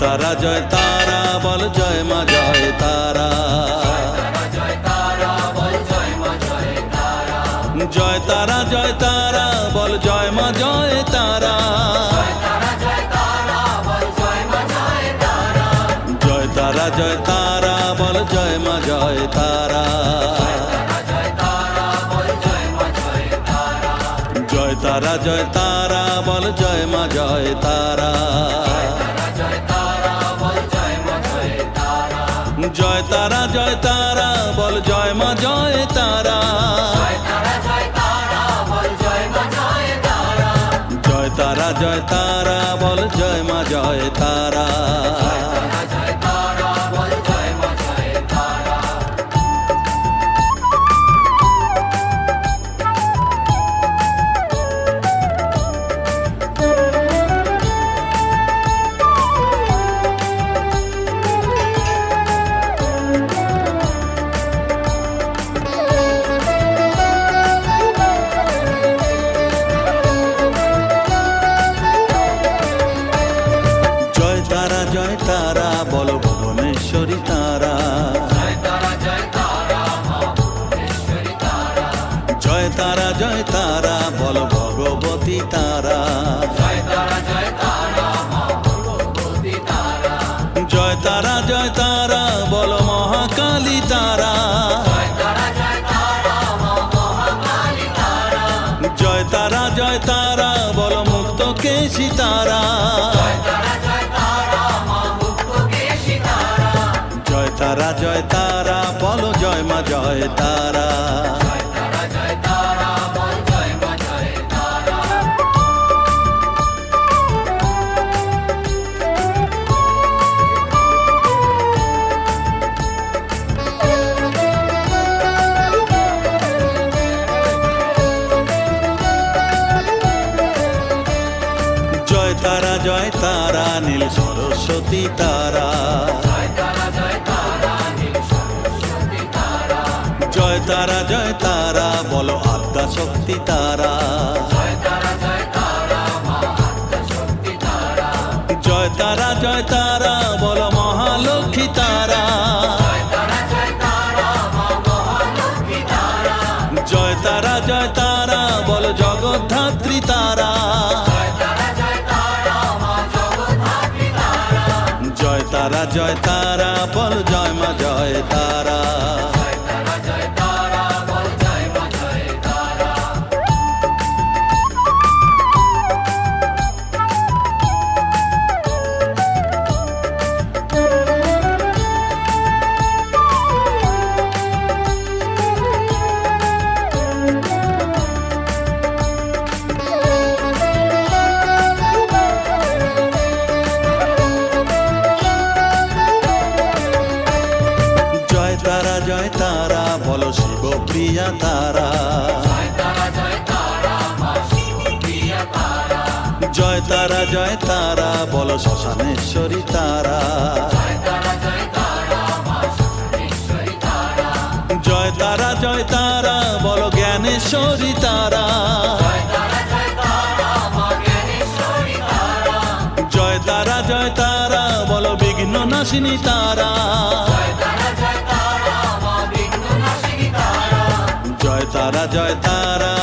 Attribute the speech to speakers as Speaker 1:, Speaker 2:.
Speaker 1: তারা জয় তারা বল জয় মা জয় তারা। জয় তারা জয় তারা বল জয় মা জয় তারা। জয় তারা জয় তারা বল জয় মা জয় তারা। জয় তারা জয় তারা বল জয় মা জয় তারা। জয় তারা জয় তারা বল জয় মা জয় তারা। জয় তারা জয় তারা বল জয় মা জয় তারা। জয় তারা বল ভুবনেশ্বরী তারা। জয় তারা জয় তারা বল ভগবতী তারা। জয় তারা জয় তারা বল মহাকালী তারা। জয় তারা জয় তারা বল মুক্তকেশী তারা। জয় তারা জয় তারা বল জয় মা জয় তারা। জয় তারা জয় তারা নীল সরস্বতী তারা। জয় তারা জয় তারা বলো আদ্যা শক্তি তারা। জয় তারা জয় তারা বলো মহালক্ষ্মী তারা। জয় তারা জয় তারা বলো জগদ্ধাত্রী তারা। জয় তারা জয় তারা বল জয় মা জয় তারা। জয় তারা বলো শিবপ্রিয়া তারা। জয় তারা জয় তারা বলো শ্মশানেশ্বরী তারা। জয় তারা জয় তারা বলো জ্ঞানেশ্বরী তারা। জয় তারা জয় তারা বলো বিঘ্ন নাশিনী তারা। জয় তারা জয় তারা